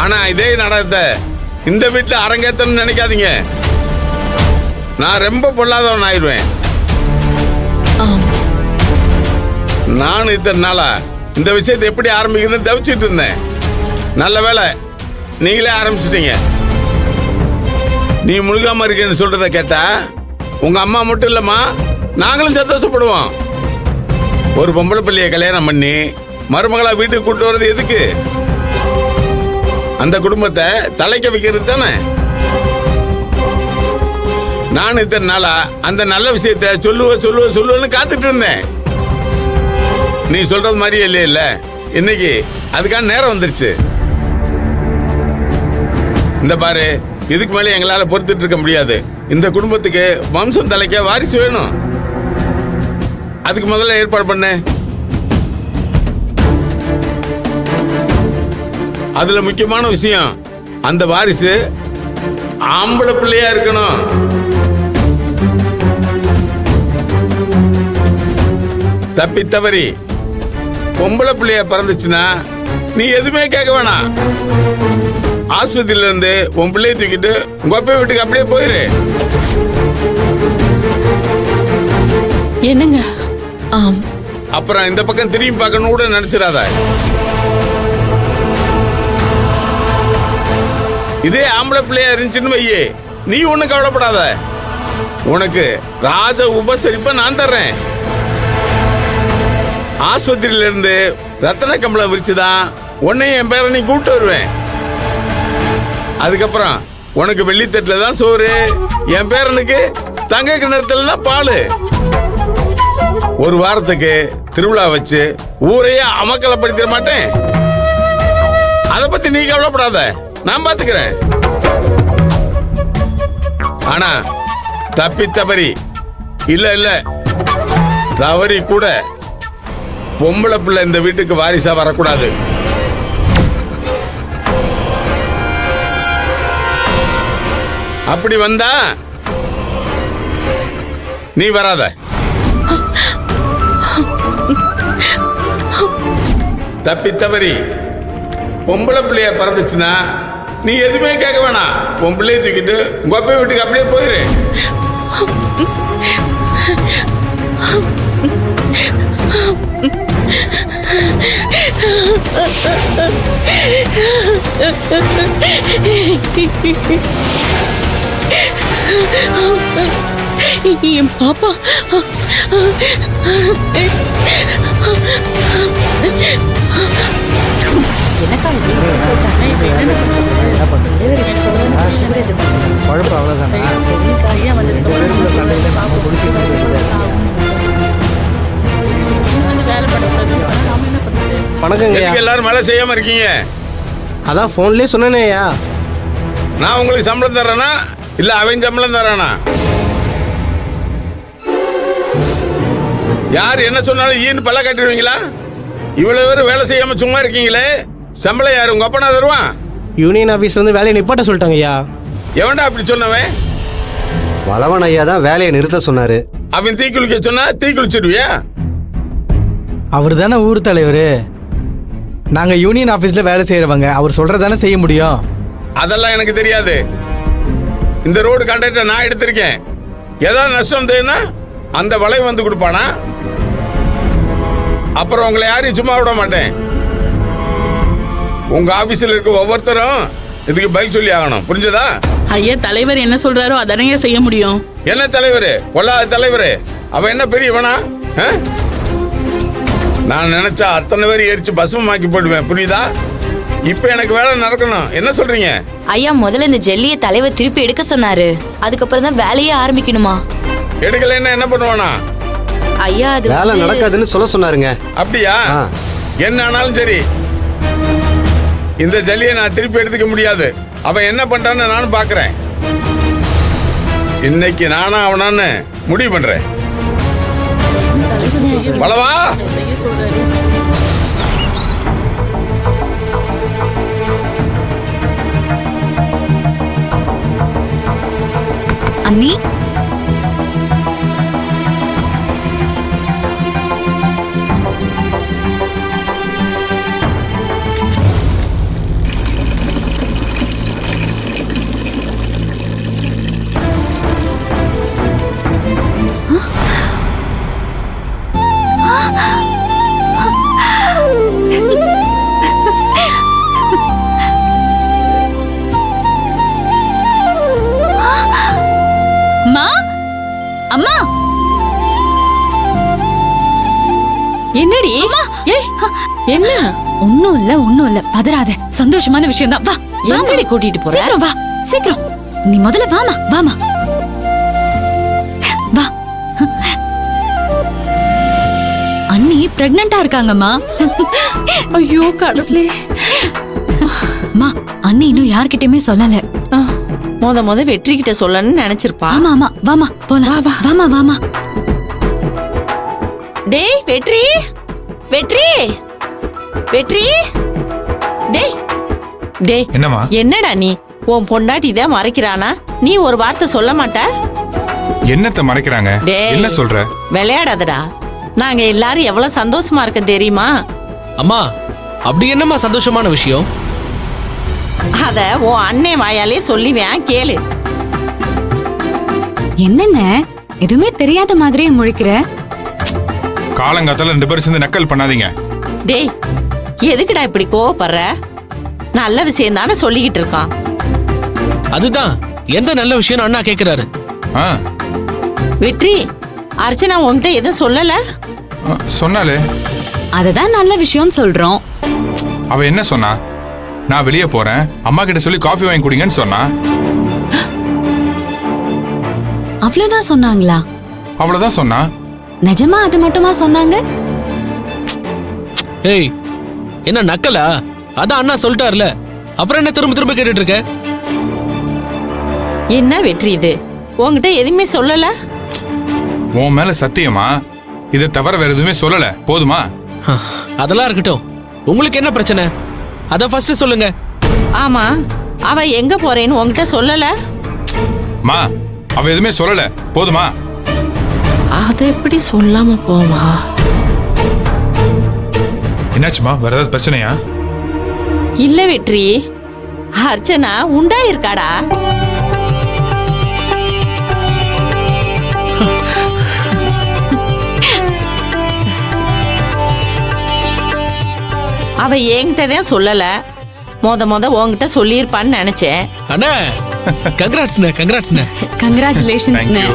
ஆனா இதே நாடகத்தை இந்த வீட்டுல அரங்கேற்றணும்னு நினைக்காதீங்க. நான் ரொம்ப பொல்லாதவன் ஆயிடுவேன். நான் இத்தனை நாளா இந்த விஷயத்தை எப்படி ஆரம்பிக்கிறதுன்னு தவிச்சிட்டு இருந்தேன். நல்ல வேலை நீங்களே ஆரம்பிச்சிட்டீங்க. நீ முழுகாம இருக்கேன்னு சொல்றத கேட்டா உங்க அம்மா மட்டும் இல்லம்மா, நாங்களும் சந்தோஷப்படுவோம். ஒரு பொம்பளை பிள்ளைய கல்யாணம் பண்ணி மருமகளா வீட்டுக்கு கூட்டு வர்றது எதுக்கு? அந்த குடும்பத்தை தலைக்க வைக்கிறது தானே. நான் இத்தனை நாளா அந்த நல்ல விஷயத்த சொல்லுவேன்னு காத்துட்டு இருந்தேன். நீ சொல்றது மாதிரியே இல்ல இன்னைக்கு அதுக்கான நேரம் வந்துருச்சு. இந்த பாரு, இதுக்கு மேலே எங்களால பொறுத்துட்டு இருக்க முடியாது. இந்த குடும்பத்துக்கு வம்சம் தலைக்க வாரிசு வேணும். அதுக்கு முதல்ல ஏற்பாடு பண்ண. அதுல முக்கியமான விஷயம், அந்த வாரிசு ஆம்பளை பிள்ளையா இருக்கணும். தப்பி தவறி பொம்பளை பிள்ளைய பிறந்துச்சுன்னா நீ எதுவுமே கேட்க வேணாம். ஆஸ்பத்திரியில இருந்து உன் பிள்ளைய தூக்கிட்டு உங்க அப்பா வீட்டுக்கு அப்படியே போயிரு. என்னங்க? அப்புறம் இந்த பக்கம் திரும்பி பார்க்கணும் கூட நினைச்சிடாத. இதே ஆம்பளை பிள்ளையா இருந்துச்சுன்னு வையே, நீ ஒண்ணு கவலைப்படாத. உனக்கு ராஜ உபசரிப்பை நான் தர்றேன். ஆஸ்பத்திரியில இருந்து ரத்தன கம்பளம் விரிச்சுதான் உன்னையும் என் பேரை நீ கூப்பிட்டு வருவேன். அதுக்கப்புறம் உனக்கு வெள்ளித்தட்டுல தான் சோறு, என் பேரனுக்கு தங்க கிணத்துல தான் பாலு. ஒரு வாரத்துக்கு திருவிழா வச்சு ஊரையே அமக்கலப்படுத்திட மாட்டேன். அதை பத்தி நீ கவலைப்படாத, நான் பாத்துக்கிறேன். ஆனா தப்பி தவறி இல்ல தவறி கூட பொம்பளை பிள்ளை இந்த வீட்டுக்கு வாரிசா வரக்கூடாது. அப்படி வந்தா நீ வராத. தப்பி தவறி பொம்பளை பிள்ளைய பிறந்துச்சுன்னா நீ எதுவுமே கேட்க வேணாம். உன் பிள்ளைய தூக்கிட்டு உங்க அப்பா வீட்டுக்கு அப்படியே போயிரு. என் பாப்பா எல்லாரும் மேல செய்யாம இருக்கீங்க. அதான் போன்லயே சொன்னேயா. நான் உங்களுக்கு சம்பளம் தர்றேனா இல்ல அவன் சம்பளம் தரானா? யார் என்ன சொன்னாலும் ஈன்னு பல்ல கட்டிடுவீங்களா? இவ்வளவு பேர் வேலை செய்யாம சும்மா இருக்கீங்களே, சம்பளம் யாரு உங்க அப்பனா தருவான்? யூனியன் ஆபீஸ்ல இருந்து வேலையை நிப்பாட்ட சொல்லிட்டாங்க ஐயா. எவன்டா அப்படி சொன்னவன்? வளவன் ஐயா தான் வேலையை நிறுத்த சொன்னாரு. அவன் தீ குளிக்க சொன்னா தீ குளிச்சிடுவியா? அவர் தானே ஊர் தலைவர். நாங்க யூனியன் ஆபீஸ்ல வேலை செய்யறவங்க, அவர் சொல்றதானே செய்ய முடியும். அதெல்லாம் எனக்கு தெரியாது. இந்த ரோடு கான்ட்ராக்டை நான் எடுத்திருக்கேன். ஏதாவது நஷ்டம் தேனா அந்த வளைவு வந்து கொடுப்பானா? அப்புறம் உங்களை யாரையும் சும்மா விட மாட்டேன். உங்க ஆபீஸ்ல இருக்க ஒவ்வொருத்தரும் இதுக்கு பதில் சொல்லி ஆகணும், புரிஞ்சதா? ஐயா, தலைவர் என்ன சொல்றாரோ அதானே செய்ய முடியும். என்ன தலைவர்? பொல்லாத தலைவர். அவன் என்ன பெரியவனா? நான் நினைச்சா அத்தனை பேர் எரிச்சு பசுமாக்கி போடுவேன், புரியுதா? இப்ப எனக்கு வேலை நடக்கணும். என்ன சொல்றீங்க? ஐயா, முதல்ல இந்த ஜெல்லிய தலைவர் திருப்பி எடுக்க சொன்னாரு. அதுக்கப்புறம் தான் வேலையே ஆரம்பிக்கணுமா? எடுக்கலைன்னா என்ன பண்ணுவானா? ஐயா, அது வேலை நடக்காதுன்னு சொல்ல சொன்னாருங்க. அப்படியா? என்ன ஆனாலும் சரி, இந்த ஜல்லியை நான் திருப்பி எடுத்துக்க முடியாது. அவன் என்ன பண்றான்னு நானும் பாக்குறேன். இன்னைக்கு நானா அவனான்னு முடிவு பண்றேன். வளவா, அண்ணி, என்ன? ஒண்ணும் இல்ல பதறாத. சந்தோஷமான விஷயம் தான். வா எங்கடி கூட்டிட்டு போற? சீக்கிரம் வா, சீக்கிரம். நீ முதல்ல வாமா. வா. அண்ணி பிரெக்னண்டா இருக்காங்கம்மா. ஐயோ கடவுளே. அம்மா, அண்ணி இன்னும் யார்கிட்டயுமே சொல்லல. முத வெற்றி கிட்ட சொல்லணும்னு நினைச்சிருப்பா. ஆமா, வாமா போலாம். வாமா. டேய் வெற்றி டேய் என்னம்மா? என்னடா நீ உன் பொண்டாட்டி தான் மறைக்கிறானா? நீ ஒரு வார்த்தை சொல்ல மாட்ட? என்னத்த மறைக்கிறாங்க? டேய், என்ன சொல்ற? விளையாடாதடா. நாங்க எல்லாரும் எவ்வளவு சந்தோஷமா இருக்கோம் தெரியுமா? அம்மா, அப்படி என்னம்மா சந்தோஷமான விஷயம்? அத உன் அண்ணன் வாயாலே சொல்லிவேன், கேளு. என்னென்ன எதுவுமே தெரியாத மாதிரியே முழிக்கிற? காலங்காத்தால 2 பேரும் சேர்ந்து நக்கல் பண்ணாதீங்க. டேய், எதுக்குடா இப்படி கோவப்படுற? நல்ல விஷயம் தானே சொல்லிக்கிட்டு இருக்கான். அதுதான் எந்த நல்ல விஷயம் அண்ணா கேக்குறாரு. ஆ, வெற்றி, அர்ச்சனா உன்கிட்ட எதுவும் சொல்லல? சொன்னாலே. அததான் நல்ல விஷயம் சொல்றோம். அவ என்ன சொன்னா? நான் வெளியே போறேன், அம்மா கிட்ட சொல்லி காஃபி வாங்கி குடிங்கன்னு சொன்னா. அவ்வளவுதான் சொன்னாங்களா? அவ்வளவுதான் சொன்னா. நிஜமா அது மட்டுமா சொன்னாங்க? ஏய், என்ன நக்கலா? அதான் அண்ணா சொல்லிட்டார்ல, அப்புறம் என்ன திரும்ப கேட்டுட்டு இருக்க? என்ன வெற்றி இது? உன்கிட்ட எதுவுமே சொல்லல? உன் மேல சத்தியமா இதை தவிர வேற எதுவுமே சொல்லல. போதுமா? அதெல்லாம் இருக்கட்டும். உங்களுக்கு என்ன பிரச்சனை? அத ஃபர்ஸ்ட் சொல்லுங்க. ஆமா, அவ எங்க போறேன்னு உன்கிட்ட சொல்லல? மா, அவ எதுவுமே சொல்லல. போதுமா? அத எப்படி சொல்லாம போவா? என்னாச்சுமா? வேற ஏதாவது பிரச்சனையா? இல்ல வெற்றி, அர்ச்சனா உண்டாயிருக்காடா. அவ என்கிட்டதான் சொல்லல. மொத உன்கிட்ட சொல்லியிருப்பான்னு நினைச்சேன். அண்ணா, கங்க்ராட்ஸ்ண்ணே. கங்க்ராச்சுலேஷன்ஸ்ண்ணே.